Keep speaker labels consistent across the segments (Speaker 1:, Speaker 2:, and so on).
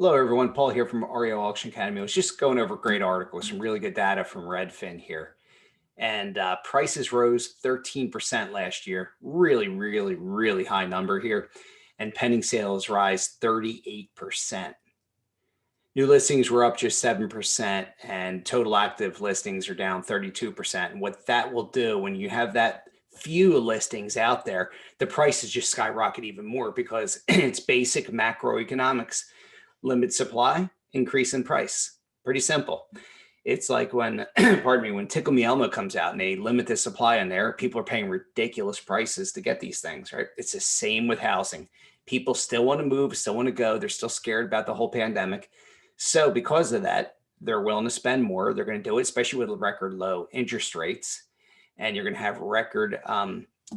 Speaker 1: Hello, everyone. Paul here from REO Auction Academy. I was just going over a great article, some really good data from Redfin here. And prices rose 13% last year. Really, really, really high number here. And pending sales rise 38%. New listings were up just 7%, and total active listings are down 32%. And what that will do when you have that few listings out there, the prices just skyrocket even more because it's basic macroeconomics. Limit supply, increase in price. Pretty simple. It's like when, pardon me, when Tickle Me Elmo comes out and they limit the supply in there, people are paying ridiculous prices to get these things, right? It's the same with housing. People still want to move, still want to go. They're still scared about the whole pandemic. So because of that, they're willing to spend more. They're going to do it, especially with record low interest rates. And you're going to have record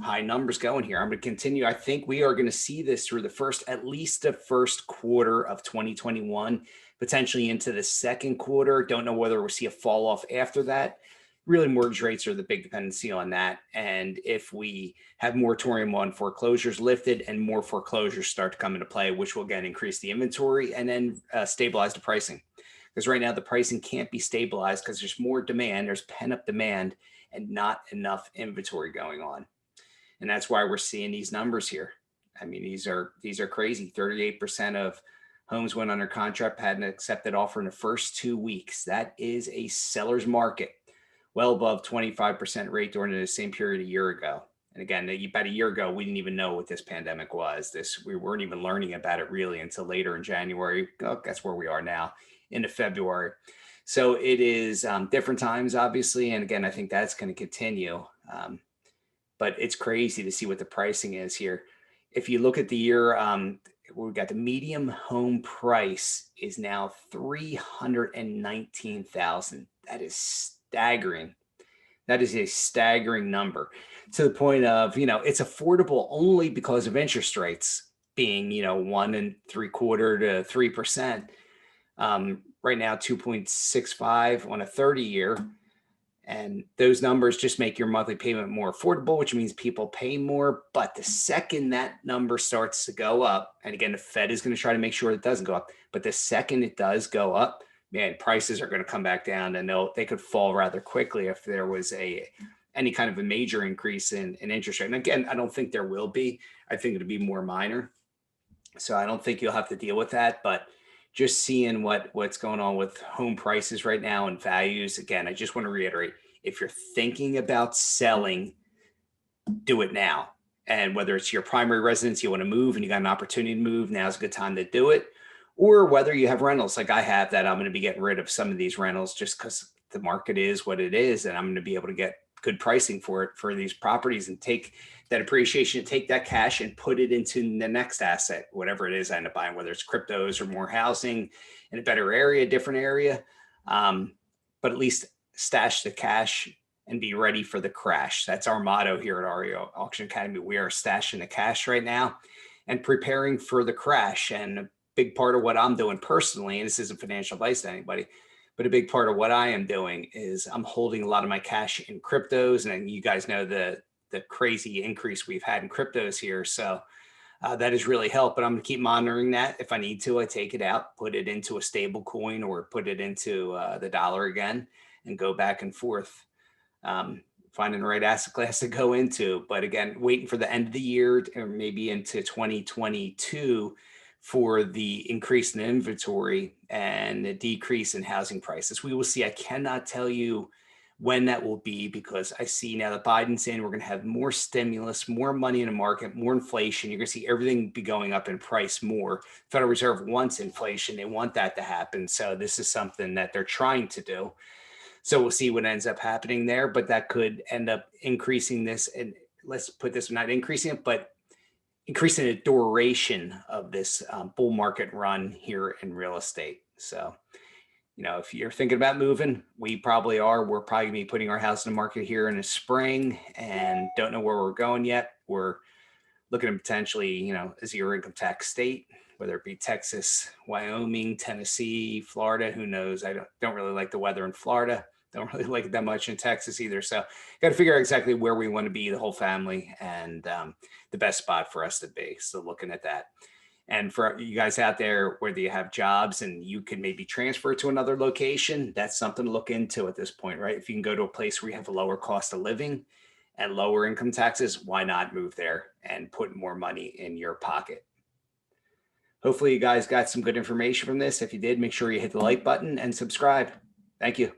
Speaker 1: high numbers going here. I'm going to continue. I think we are going to see this through at least the first quarter of 2021, potentially into the second quarter. Don't know whether we'll see a fall off after that. Really, mortgage rates are the big dependency on that. And if we have moratorium on foreclosures lifted and more foreclosures start to come into play, which will again increase the inventory and then stabilize the pricing. Because right now the pricing can't be stabilized because there's more demand, there's pent-up demand and not enough inventory going on. And that's why we're seeing these numbers here. I mean, these are crazy. 38% of homes went under contract, had an accepted offer in the first 2 weeks. That is a seller's market, well above 25% rate during the same period a year ago. And again, about a year ago, we didn't even know what this pandemic was. We weren't even learning about it really until later in January. Oh, that's where we are now, into February. So it is different times, obviously. And again, I think that's going to continue. But it's crazy to see what the pricing is here. If you look at the year, we've got the median home price is now $319,000. That is staggering. That is a staggering number to the point of, it's affordable only because of interest rates being, 1.75% to 3%. Right now, 2.65 on a 30-year. And those numbers just make your monthly payment more affordable, which means people pay more. But the second that number starts to go up, and again, the Fed is going to try to make sure it doesn't go up, but the second it does go up, man, prices are going to come back down, and they could fall rather quickly if there was any kind of a major increase in interest rate. And again, I don't think there will be. I think it'll be more minor. So I don't think you'll have to deal with that. But just seeing what's going on with home prices right now and values, again, I just want to reiterate, if you're thinking about selling, do it now. And whether it's your primary residence, you want to move and you got an opportunity to move, now's a good time to do it. Or whether you have rentals like I have, that I'm going to be getting rid of some of these rentals just because the market is what it is. And I'm going to be able to get good pricing for it, for these properties, and take that appreciation, take that cash and put it into the next asset, whatever it is I end up buying, whether it's cryptos or more housing in a better area, different area. But at least stash the cash and be ready for the crash. That's our motto here at REO Auction Academy. We are stashing the cash right now and preparing for the crash. And a big part of what I'm doing personally, and this isn't financial advice to anybody, but a big part of what I am doing is I'm holding a lot of my cash in cryptos. And you guys know the crazy increase we've had in cryptos here. So that has really helped, but I'm going to keep monitoring that. If I need to, I take it out, put it into a stable coin or put it into the dollar again and go back and forth, finding the right asset class to go into. But again, waiting for the end of the year or maybe into 2022 for the increase in inventory and the decrease in housing prices. We will see. I cannot tell you when that will be, because I see now that Biden's in, we're going to have more stimulus, more money in the market, more inflation. You're going to see everything be going up in price more. Federal Reserve wants inflation. They want that to happen. So this is something that they're trying to do. So we'll see what ends up happening there, but that could end up increasing this. And let's put this, not increasing it, but increasing the duration of this bull market run here in real estate. So, if you're thinking about moving, we probably are. We're probably going to be putting our house in the market here in the spring and don't know where we're going yet. We're looking at potentially, a zero income tax state, whether it be Texas, Wyoming, Tennessee, Florida, who knows? I don't really like the weather in Florida. Don't really like it that much in Texas either. So got to figure out exactly where we want to be, the whole family, and the best spot for us to be. So looking at that. And for you guys out there, whether you have jobs and you can maybe transfer to another location, that's something to look into at this point, right? If you can go to a place where you have a lower cost of living and lower income taxes, why not move there and put more money in your pocket? Hopefully, you guys got some good information from this. If you did, make sure you hit the like button and subscribe. Thank you.